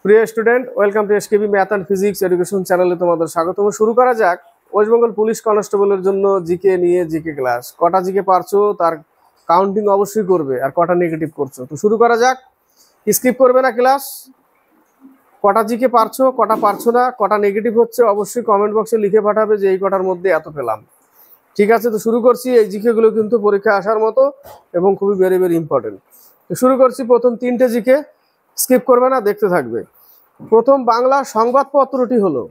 প্রিয় student, welcome to SKB math and physics education চ্যানেলে তোমাদের স্বাগতম। শুরু করা যাক ওয়েস্ট বেঙ্গল পুলিশ কনস্টেবলের জন্য জিকে নিয়ে জিকে ক্লাস। কটা জিকে পারছো তার কাউন্টিং অবশ্যই করবে, আর কটা নেগেটিভ করছো। তো শুরু করা যাক, স্কিপ করবে না ক্লাস। কটা জিকে পারছো, কটা পারছো না, কটা নেগেটিভ হচ্ছে অবশ্যই কমেন্ট বক্সে লিখে পাঠাবে যে এই কটার মধ্যে এত পেলাম। ঠিক আছে, তো শুরু করছি। এই জিকেগুলো কিন্তু পরীক্ষায় আসার মতো এবং খুবই ভেরি ভেরি ইম্পর্টেন্ট। তো শুরু করছি, প্রথম তিনটে জিকে স্কিপ করবে না, দেখতে থাকবে। প্রথম বাংলা সংবাদপত্রটি হলো,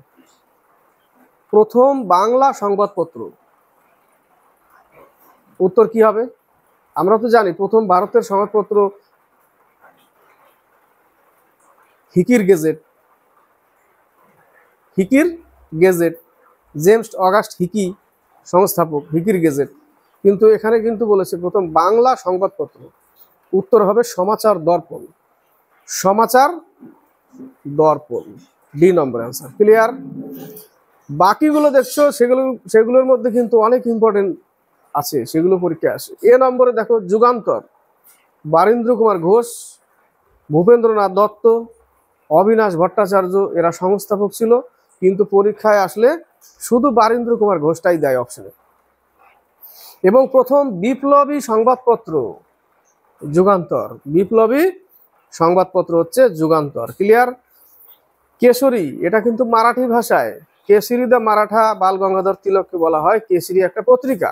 প্রথম বাংলা সংবাদপত্র, উত্তর কি হবে? আমরা তো জানি প্রথম ভারতের সংবাদপত্র হিকির গেজেট। হিকির গেজেট, জেমস অগাস্ট হিকি সংস্থাপক, হিকির গেজেট। কিন্তু এখানে কিন্তু বলেছে প্রথম বাংলা সংবাদপত্র, উত্তর হবে সমাচার দর্পণ। সমাচার দর্পণ, ডি নম্বর অ্যান্সার। ক্লিয়ার? বাকিগুলো দেখছো সেগুলোর মধ্যে কিন্তু অনেক ইম্পর্টেন্ট আছে, সেগুলো পরীক্ষায় আসে। এ নম্বরে দেখো যুগান্তর, বারীন্দ্র কুমার ঘোষ, ভূপেন্দ্রনাথ দত্ত, অবিনাশ ভট্টাচার্য এরা সংস্থাপক ছিল, কিন্তু পরীক্ষায় আসলে শুধু বারীন্দ্র কুমার ঘোষটাই দেয় অপশনে। এবং প্রথম বিপ্লবী সংবাদপত্র যুগান্তর, বিপ্লবী সংবাদপত্র হচ্ছে যুগান্তর। ক্লিয়ার? কেশরী, এটা কিন্তু মারাঠি ভাষায় কেশরী দ্য মারাঠা বাল গঙ্গাধর তিলককে বলা হয়। কেশরী একটা পত্রিকা,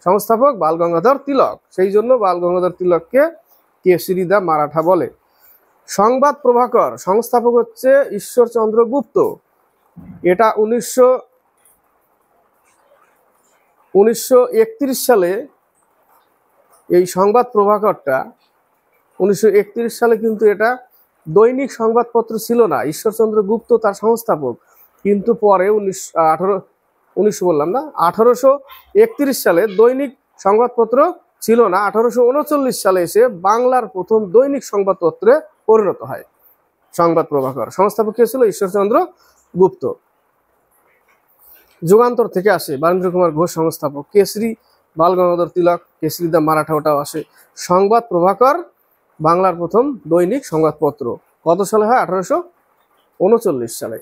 সংস্থাপক বাল গঙ্গাধর তিলক, সেই জন্য বাল গঙ্গাধর তিলককে কেশরী দ্য মারাঠা বলে। সংবাদ প্রভাকর, সংস্থাপক হচ্ছে ঈশ্বরচন্দ্র গুপ্ত। এটা 1931 সালে এই সংবাদ প্রভাকরটা 1931 সালে কিন্তু এটা দৈনিক সংবাদপত্র ছিল না। ঈশ্বরচন্দ্র গুপ্ত তার সংস্থাপক, কিন্তু পরে 1831 সালে দৈনিক সংবাদপত্র ছিল না। 1839 সালে এসে বাংলার প্রথম দৈনিক সংবাদপত্রে পরিণত হয় সংবাদ প্রভাকর। সংস্থাপক কে ছিল? ঈশ্বরচন্দ্র গুপ্ত। যুগান্তর থেকে আসে বারীন্দ্র কুমার ঘোষ সংস্থাপক, কেশরী বাল গঙ্গাধর তিলক, কেশরী দ্য মারাঠা ওটাও আসে। সংবাদ প্রভাকর বাংলার প্রথম দৈনিক সংবাদপত্র কত সালে হয়? 1839 সালে।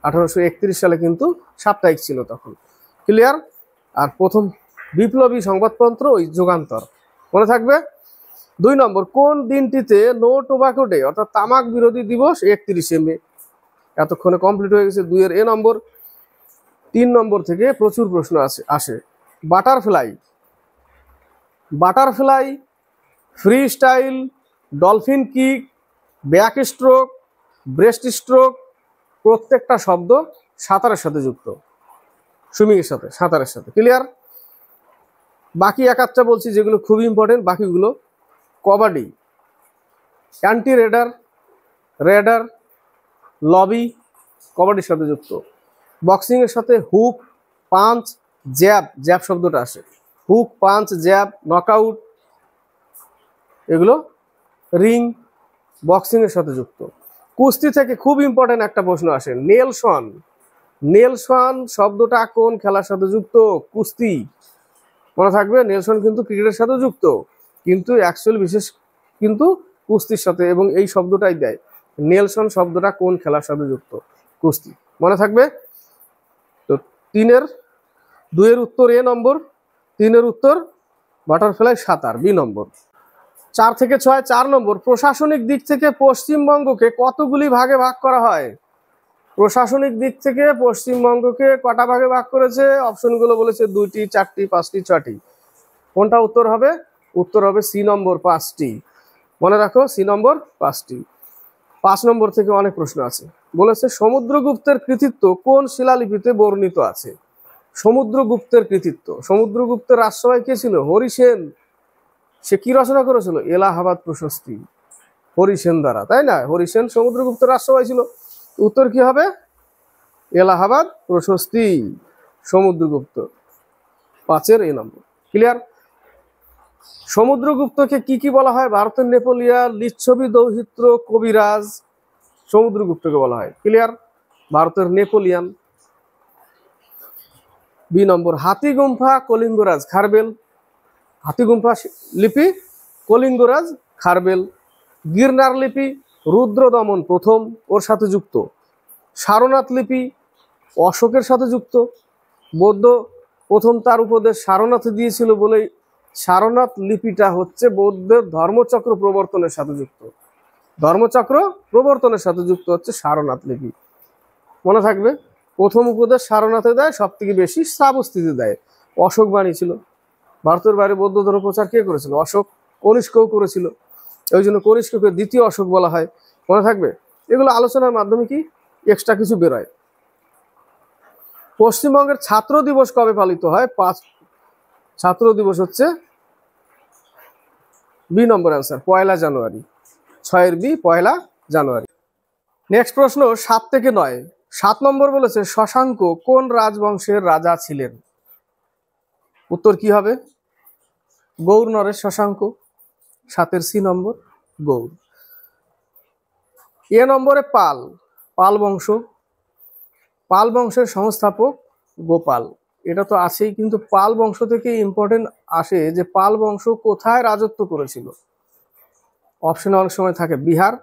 1831 সালে কিন্তু সাপ্তাহিক ছিল তখন। ক্লিয়ার? আর প্রথম বিপ্লবী সংবাদপত্র ওই যুগান্তর, মনে থাকবে। 2 নম্বর, কোন দিনটিতে নো টোবাকো ডে অর্থাৎ তামাক বিরোধী দিবস? 31শে মে। এতক্ষণে কমপ্লিট হয়ে গেছে 2 এর এ নম্বর। 3 নম্বর থেকে প্রচুর প্রশ্ন আসে। Butterfly, butterfly, free style, dolphin kick, back stroke, breast stroke, প্রত্যেকটা শব্দ সাঁতারের সাথে যুক্ত, সুইমিংয়ের সাথে, সাঁতারের সাথে। ক্লিয়ার? বাকি এক আধটা বলছি যেগুলো খুবই ইম্পর্টেন্ট। বাকিগুলো kabaddi, anti raider, raider, lobby, কবাডির সাথে যুক্ত। বক্সিংয়ের সাথে হুক, পাঞ্চ, জ্যাব, জ্যাব শব্দটা আসে। হুক, পাঞ্চ, জ্যাব, নকআউট, এগুলো রিং, বক্সিংয়ের সাথে যুক্ত। কুস্তি থেকে খুব ইম্পর্টেন্ট একটা প্রশ্ন আসে, নেলসন। নেলসন শব্দটা কোন খেলার সাথে যুক্ত? কুস্তি, মনে থাকবে। নেলসন কিন্তু ক্রিকেটের সাথে যুক্ত, কিন্তু অ্যাকচুয়ালি বিশেষ কিন্তু কুস্তির সাথে, এবং এই শব্দটাই দেয়। নেলসন শব্দটা কোন খেলার সাথে যুক্ত? কুস্তি, মনে থাকবে। তো 2 এর উত্তর এ নম্বর, 3 এর উত্তর বাটারফ্লাই সাঁতার, বি নম্বর। 4 থেকে 6, 4 নম্বর, প্রশাসনিক দিক থেকে পশ্চিমবঙ্গকে কতগুলি ভাগে ভাগ করা হয়? প্রশাসনিক দিক থেকে পশ্চিমবঙ্গকে কটা ভাগে ভাগ করেছে? অপশনগুলো বলেছে 2টি, 4টি, 5টি, 6টি। কোনটা উত্তর হবে? উত্তর হবে সি নম্বর, 5টি। মনে রাখো, সি নম্বর 5টি। 5 নম্বর থেকে অনেক প্রশ্ন আছে। বলেছে সমুদ্রগুপ্তের কৃতিত্ব কোন শিলালিপিতে বর্ণিত আছে? সমুদ্রগুপ্তের কৃতিত্ব, সমুদ্রগুপ্তের রাজসভায় কে ছিল? হরিসেন। সে কি রচনা করেছিল? এলাহাবাদ প্রশস্তি, হরিসেন দ্বারা, তাই না? হরিসেন সমুদ্রগুপ্তের রাজসভায় ছিল। উত্তর কি হবে? এলাহাবাদ প্রশস্তি, সমুদ্রগুপ্ত, 5 এর এ নম্বর। ক্লিয়ার? সমুদ্রগুপ্তকে কি বলা হয়? ভারতের নেপোলিয়ন, লিচ্ছবি, দৌহিত্র, কবিরাজ, সমুদ্রগুপ্তকে বলা হয়। ক্লিয়ার? ভারতের নেপোলিয়ন। বি নম্বর, হাতিগুম্ফা কলিঙ্গরাজ খারবেল, হাতিগুম্ফা লিপি কলিঙ্গরাজ খারবেল। গিরনার লিপি রুদ্র দমন প্রথম ওর সাথে যুক্ত, সারনাথ লিপি অশোকের সাথে যুক্ত। বৌদ্ধ প্রথম তার উপদেশ সারনাথে দিয়েছিল বলেই সারনাথ লিপিটা হচ্ছে বৌদ্ধের ধর্মচক্র প্রবর্তনের সাথে যুক্ত। ধর্মচক্র প্রবর্তনের সাথে যুক্ত হচ্ছে সারনাথ লিপি, মনে থাকবে। প্রথম উপদেশ সারনাথে দেয়, সব থেকে বেশি শ্রাবস্তিতে দেয়। অশোক বানিয়েছিল। ভারতের বাইরে বৌদ্ধ ধর্ম প্রচার কে করেছিল? অশোক। কনিষ্কও করেছিল, ওই জন্য কনিষ্ককে দ্বিতীয় অশোক বলা হয়, মনে থাকবে। এগুলো আলোচনার মাধ্যমে কি এক্সট্রা কিছু বেরোয়। পশ্চিমবঙ্গের ছাত্র দিবস কবে পালিত হয়? ছাত্র দিবস হচ্ছে বি নম্বর অ্যান্সার, 1 জানুয়ারি। 6 বি, 1 জানুয়ারি। নেক্সট প্রশ্ন 7 থেকে 9। 7 নম্বর বলেছে শশাঙ্ক কোন রাজবংশের রাজা ছিলেন? উত্তর কি হবে? গৌর নরেশ শশাঙ্ক। 7-এর সি নম্বর গৌর। এ নম্বরে পাল, পাল বংশ। পাল বংশের সংস্থাপক গোপাল, এটা তো আছেই, কিন্তু পাল বংশ থেকে ইম্পর্টেন্ট আসে যে পাল বংশ কোথায় রাজত্ব করেছিল। অপশনে অনেক সময় থাকে বিহার,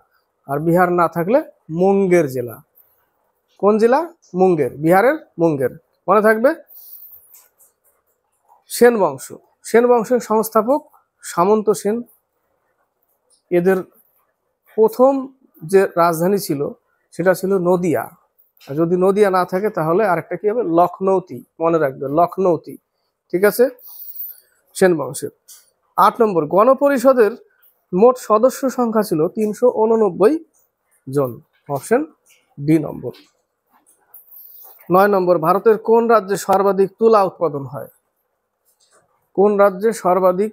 আর বিহার না থাকলে মুঙ্গের জেলা। কোন জেলা? মুঙ্গের, বিহারের মুঙ্গের, মনে থাকবে। সেন বংশ, সেন বংশের সংস্থাপক সামন্ত সেন। এদের প্রথম যে রাজধানী ছিল সেটা ছিল নদিয়া, আর যদি নদিয়া না থাকে তাহলে আরেকটা কি হবে? লখনৌতি, মনে রাখবে, লখনৌতি। ঠিক আছে, সেন বংশের। 8 নম্বর গণপরিষদের মোট সদস্য সংখ্যা ছিল 389 জন। অপশন ডি নম্বর। 9 নম্বর ভারতের কোন রাজ্যে সর্বাধিক তুলা উৎপাদন হয়? কোন রাজ্যে সর্বাধিক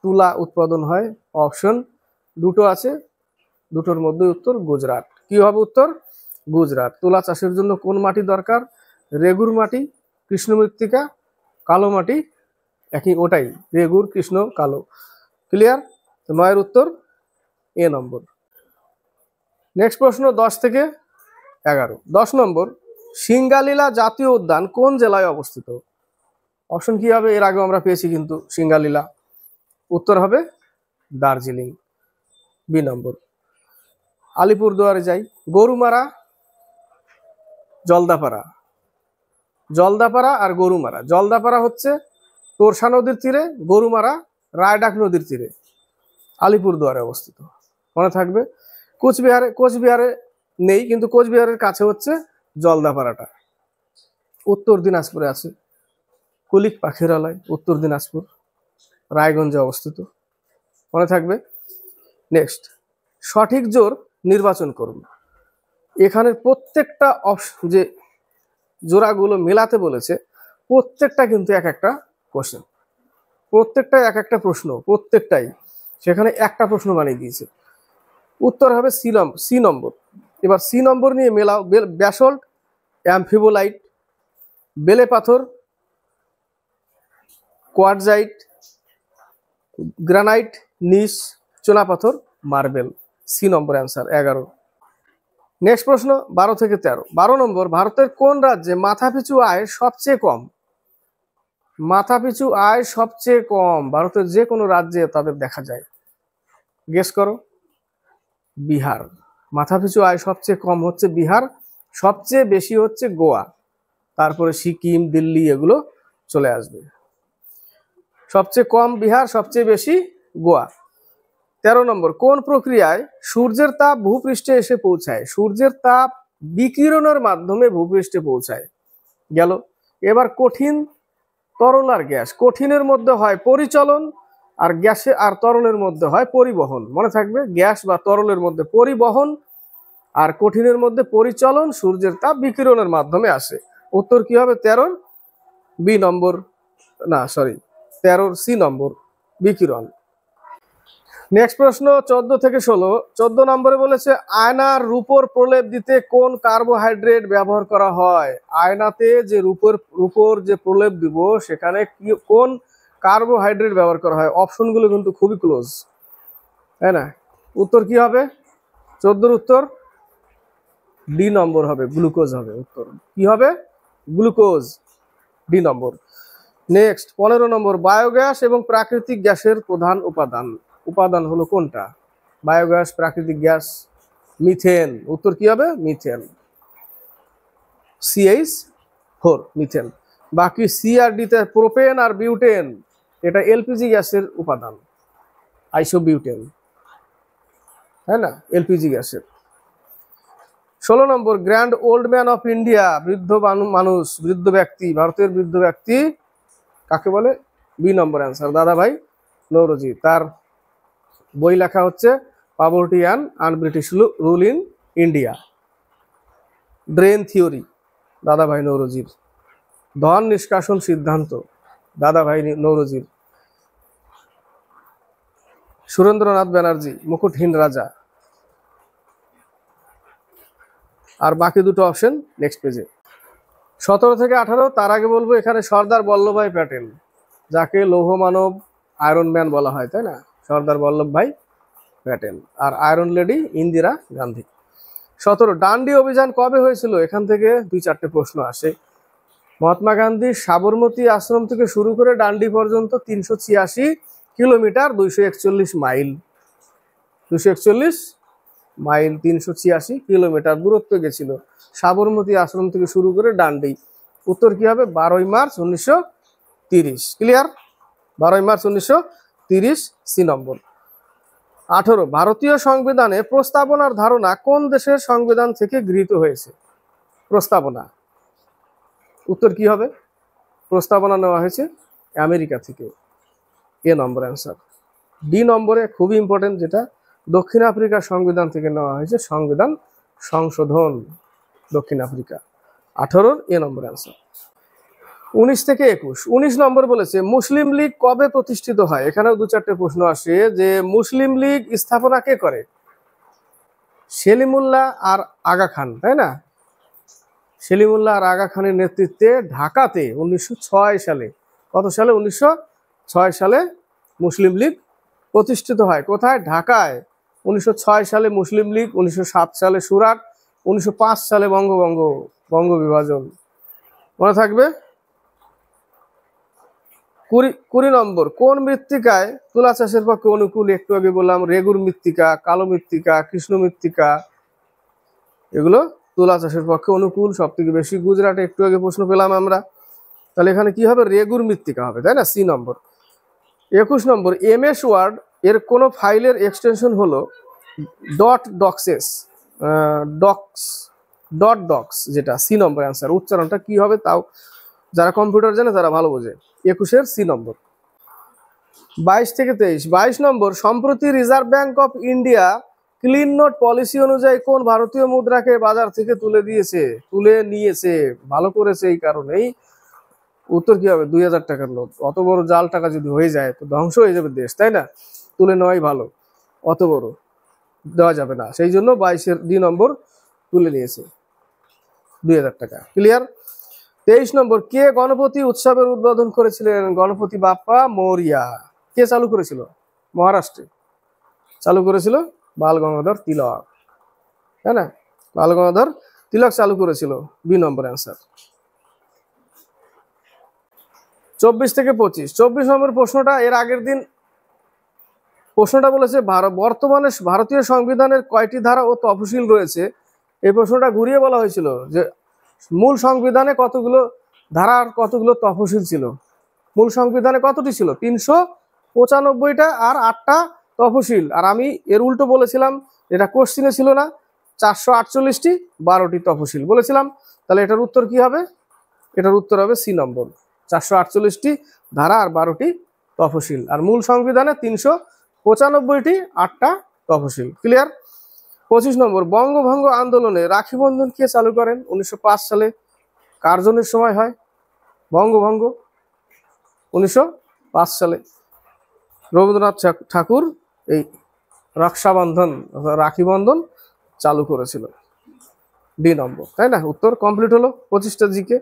তুলা উৎপাদন হয়? অপশন দুটো আছে, দুটোর মধ্যে উত্তর গুজরাট। কি হবে উত্তর? গুজরাট। তুলা চাষের জন্য কোন মাটি দরকার? রেগুর মাটি, কৃষ্ণ মৃত্তিকা, কালো মাটি, একই ওটাই, রেগুর, কৃষ্ণ, কালো। ক্লিয়ার? তো 9-এর উত্তর এ নম্বর। নেক্সট প্রশ্ন 10 থেকে 11। 10 নম্বর সিঙ্গালীলা জাতীয় উদ্যান কোন জেলায় অবস্থিত? অপশন কি হবে? এর আগে আমরা পেয়েছি কিন্তু সিঙ্গালীলা। উত্তর হবে দার্জিলিং, বি নম্বর। আলিপুরদুয়ারে যাই। গরুমারা, জলদাপাড়া। জলদাপাড়া আর গরুমারা। জলদাপাড়া হচ্ছে তোরসা নদীর তীরে, গরুমারা রায়ডাক নদীর তীরে, আলিপুরদুয়ারে অবস্থিত, মনে থাকবে। কোচবিহারে নেই, কিন্তু কোচবিহারের কাছে হচ্ছে জলদাপাড়াটা। উত্তর দিনাজপুরে আছে। কুলিক পাখিরালয়, উত্তর দিনাজপুর, রায়গঞ্জে অবস্থিত, মনে থাকবে। নেক্সট, সঠিক জোর নির্বাচন করুন। এখানের প্রত্যেকটা অপশন যে জোড়াগুলো মেলাতে বলেছে, প্রত্যেকটা কিন্তু এক একটা কোশ্চেন, প্রত্যেকটাই এক একটা প্রশ্ন, প্রত্যেকটাই। সেখানে একটা প্রশ্ন বানিয়ে দিয়েছে। উত্তর হবে সি নম্বর। এবার সি নম্বর নিয়ে মেলাও। ব্যাসল্ট, অ্যাম্ফিবোলাইট, বেলে পাথর, কোয়ার্টজাইট, গ্রানাইট, নিস, চুনাপাথর, মার্বেল। সি নম্বর অ্যান্সার 11। নেক্সট প্রশ্ন 12 থেকে 13। 12 নম্বর ভারতের কোন রাজ্যে মাথাপিছু আয় সবচেয়ে কম? মাথাপিছু আয় সবচেয়ে কম ভারতের যে কোনো রাজ্যে তাদের দেখা যায়। গেস করো। বিহার। মাথাপিছু আয় সবচেয়ে কম হচ্ছে বিহার, সবচেয়ে বেশি হচ্ছে গোয়া, তারপরে সিকিম, দিল্লি, এগুলো চলে আসবে। সবচেয়ে কম বিহার, সবচেয়ে বেশি গোয়া। 13 নম্বর কোন প্রক্রিয়ায় সূর্যের তাপ ভূপৃষ্ঠে এসে পৌঁছায়? সূর্যের তাপ বিকিরণের মাধ্যমে ভূপৃষ্ঠে পৌঁছায়। গেল। এবার কঠিন, তরল আর গ্যাস। কঠিনের মধ্যে হয় পরিচলন, আর গ্যাসে আর তরলের মধ্যে হয় পরিবহন, মনে থাকবে। গ্যাস বা তরলের মধ্যে পরিবহন, আর কঠিনের মধ্যে পরিচলন। সূর্যের তাপ বিকিরণের মাধ্যমে আসে। উত্তর কি হবে? 13 বি নম্বর, না সরি 13 সি নম্বর, বিকিরণ। নেক্সট প্রশ্ন 14 থেকে 16। 14 নম্বরে বলেছে আয়নার রূপোর প্রলেপ দিতে কোন কার্বোহাইড্রেট ব্যবহার করা হয়? আয়নাতে যে রূপোর যে প্রলেপ দিব সেখানে কোন কার্বোহাইড্রেট ব্যবহার করা হয়? অপশনগুলো কিন্তু খুবই ক্লোজ, তাই না? উত্তর কি হবে? 14-র উত্তর ডি নম্বর হবে, গ্লুকোজ হবে। উত্তর কি হবে? গ্লুকোজ, ডি নম্বর। নেক্সট 15 নম্বর বায়োগ্যাস এবং প্রাকৃতিক গ্যাসের প্রধান উপাদান হলো কোনটা? বায়োগ্যাস, প্রাকৃতিক গ্যাস, মিথেন। উত্তর কি হবে? মিথেন। CH4 methane. বাকি সি আর ডিতে প্রোপেন আর বিউটেন, এটা এলপিজি গ্যাসের উপাদান, আইসোবিউটেন, তাই না, এলপিজি গ্যাসের। 16 নম্বর, grand old man of India, বৃদ্ধ মানুষ, বৃদ্ধ ব্যক্তি, ভারতের বৃদ্ধ ব্যক্তি কাকে বলে? বি নম্বর অ্যান্সার, দাদাভাই নওরোজি। তার বই লেখা হচ্ছে poverty and un-British rule in India, drain theory, দাদাভাই নওরোজির। ধন নিষ্কাশন সিদ্ধান্ত, দাদাভাই নওরোজির। সুরেন্দ্রনাথ ব্যানার্জি, মুকুটহীন রাজা। আর বাকি দুটো অপশন নেক্সট পেজে। 17 থেকে 18, তার আগে বলবো এখানে সর্দার বল্লভভাই প্যাটেল, যাকে লৌহ মানব, আয়রন ম্যান বলা হয়, তাই না, সর্দার বল্লভভাই প্যাটেল। আর আয়রন লেডি ইন্দিরা গান্ধী। 17, ডান্ডি অভিযান কবে হয়েছিল? এখান থেকে 2-4টে প্রশ্ন আসে। মহাত্মা গান্ধীর সাবরমতী আশ্রম থেকে শুরু করে ডান্ডি পর্যন্ত 386 কিলোমিটার, 241 মাইল, 241 মাইল, 386 কিলোমিটার দূরত্ব গেছিল সাবরমতী আশ্রম থেকে শুরু করে ডান্ডি। উত্তর কি হবে? 12 মার্চ 1930। ক্লিয়ার? 12 মার্চ 1930, সি নম্বর। 18, ভারতীয় সংবিধানে প্রস্তাবনার ধারণা কোন দেশের সংবিধান থেকে গৃহীত হয়েছে? প্রস্তাবনা, উত্তর কি হবে? প্রস্তাবনা নেওয়া হয়েছে আমেরিকা থেকে, এ নম্বর অ্যান্সার। ডি নম্বরে খুবই ইম্পর্টেন্ট, যেটা দক্ষিণ আফ্রিকার সংবিধান থেকে নেওয়া হয়েছে সংবিধান সংশোধন, দক্ষিণ আফ্রিকা। 18 এ নম্বর অ্যান্সার। 19 থেকে 21, 19 নম্বর বলেছে মুসলিম লীগ কবে প্রতিষ্ঠিত হয়? এখানেও 2-4টে প্রশ্ন আসে যে মুসলিম লীগ স্থাপনা কে করে? সেলিমুল্লাহ আর আগা খান, তাই না, সেলিমুল্লাহ আর আগা খানের নেতৃত্বে ঢাকাতে 1906 সালে, কত সালে? 1906 সালে মুসলিম লীগ প্রতিষ্ঠিত হয়। কোথায়? ঢাকায়। 1906 সালে মুসলিম লীগ, 1907 সালে সুরাট, 1905 সালে বঙ্গ বিভাজন। মনে থাকবে। 20 নম্বর, কোন মৃত্তিকায় তুলা চাষের পক্ষে অনুকূল? একটু আগে বললাম রেগুর মৃত্তিকা, কালো মৃত্তিকা, কৃষ্ণ মৃত্তিকা, এগুলো তুলা চাষের পক্ষে অনুকূল সব থেকে বেশি। গুজরাটে একটু আগে প্রশ্ন পেলাম আমরা, তাহলে এখানে কি হবে? রেগুর মৃত্তিকা হবে, তাই না, সি নম্বর। 21 নম্বর, MS ওয়ার্ড এর কোন ফাইলের এক্সটেনশন হলো ডক্স, যেটা সি নম্বর অ্যান্সার। উচ্চারণটা কি হবে তাও যারা কম্পিউটার জানে তারা ভালো বোঝে। 21-এর সি নম্বর। 22 থেকে 23, 22 নম্বর, সম্প্রতি reserve bank of India clean note policy অনুযায়ী কোন ভারতীয় মুদ্রাকে বাজার থেকে তুলে নিয়েছে? ভালো করেছে এই কারণেই। উত্তর কি হবে? 2000 টাকার নোট। অত বড় জাল টাকা যদি হয়ে যায় তো ধ্বংস হয়ে যাবে দেশ, তাই না, তুলে নেওয়াই ভালো, অত বড় দেওয়া যাবে না, সেই জন্য 22-এর ডি নম্বর তুলে নিয়েছে 2000 টাকা। ক্লিয়ার? 23 নম্বর, কে গণপতি উৎসবের উদ্বোধন করেছিলেন? গণপতি বাপ্পা মৌরিয়া। কে চালু করেছিল? মহারাষ্ট্রে চালু করেছিল বাল গঙ্গাধর তিলক, তাই না, বাল গঙ্গাধর তিলক চালু করেছিল, বি নম্বর অ্যান্সার। 24 থেকে 25, 24 নম্বর প্রশ্নটা এর আগের দিন প্রশ্নটা বলেছে বর্তমানে ভারতীয় সংবিধানের কয়টি ধারা ও তফসিল রয়েছে? এই প্রশ্নটা ঘুরিয়ে বলা হয়েছিল যে মূল সংবিধানে কতগুলো ধারা আর কতগুলো তফসিল ছিল। মূল সংবিধানে কতটি ছিল? 395টা আর 8টা তফসিল। আর আমি এর উল্টো বলেছিলাম, এটা কোশ্চিনে ছিল না, 448টি 12টি তফসিল বলেছিলাম। তাহলে এটার উত্তর কি হবে? এটার উত্তর হবে সি নম্বর, 448টি ধারা আর 12টি তফসিল। আর মূল সংবিধানে 395টি 8টা তফসিল। ক্লিয়ার? 25 নম্বর, বঙ্গভঙ্গ আন্দোলনে রাখি বন্ধন কে চালু করেন? 1905 সালে। কার জনের সময় হয় বঙ্গভঙ্গ? 1905 সালে। রবীন্দ্রনাথ ঠাকুর এই রক্ষাবন্ধন, রাখি বন্ধন চালু করেছিল, ডি নম্বর, তাই না। উত্তর কমপ্লিট হলো 25টা জিকে।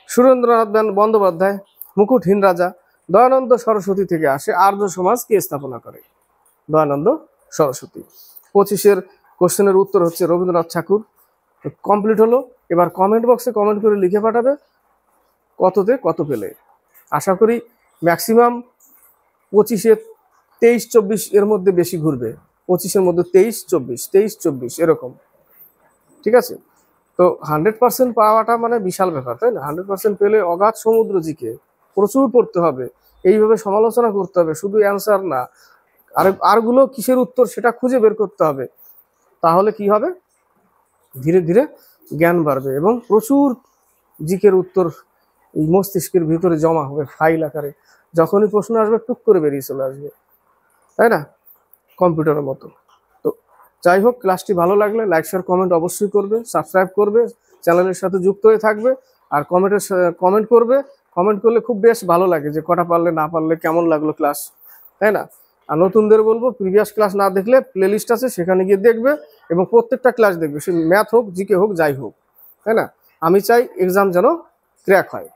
সুরেন্দ্রনাথ বন্দ্যোপাধ্যায়, মুকুটহীন রাজা, দয়ানন্দ সরস্বতী থেকে আসে। আর্য সমাজ কে স্থাপনা করে? দয়ানন্দ সরস্বতী। 25-এর কোশ্চেনের উত্তর হচ্ছে রবীন্দ্রনাথ ঠাকুর। কমপ্লিট হলো। এবার কমেন্ট বক্সে কমেন্ট করে লিখে পাঠাবে কততে কত পেলে। আশা করি ম্যাক্সিমাম 25-এ 23-24 এর মধ্যে বেশি ঘুরবে, 25-এর মধ্যে 23-24 এরকম, ঠিক আছে। তো 100% পাওয়াটা মানে বিশাল ব্যাপার, তাই না? 100% পেলে অগাধ সমুদ্র জিকে প্রচুর পড়তে হবে, এইভাবে সমালোচনা করতে হবে, শুধু অ্যান্সার না, আরগুলো কিসের উত্তর সেটা খুঁজে বের করতে হবে। তাহলে কি হবে, ধীরে ধীরে জ্ঞান বাড়বে এবং প্রচুর জিকের উত্তর এই মস্তিষ্কের ভিতরে জমা হবে ফাইল আকারে। যখনই প্রশ্ন আসবে টুক করে বেরিয়ে চলে আসবে, তাই না, কম্পিউটারের মতো। তো যাই হোক, ক্লাসটি ভালো লাগলে লাইক শেয়ার কমেন্ট অবশ্যই করবে, সাবস্ক্রাইব করবে, চ্যানেলের সাথে যুক্ত হয়ে থাকবে, আর কমেন্ট করবে। কমেন্ট করলে খুব বেশ ভালো লাগে যে কটা পারলে না পারলে কেমন লাগলো ক্লাস, তাই না। আর নতুনদের বলবো, প্রিভিয়াস ক্লাস না দেখলে প্লেলিস্ট আছে, সেখানে গিয়ে দেখবে এবং প্রত্যেকটা ক্লাস দেখবে, সে ম্যাথ হোক, জিকে হোক, যাই হোক, তাই না। আমি চাই এক্সাম যেন ক্র্যাক হয়।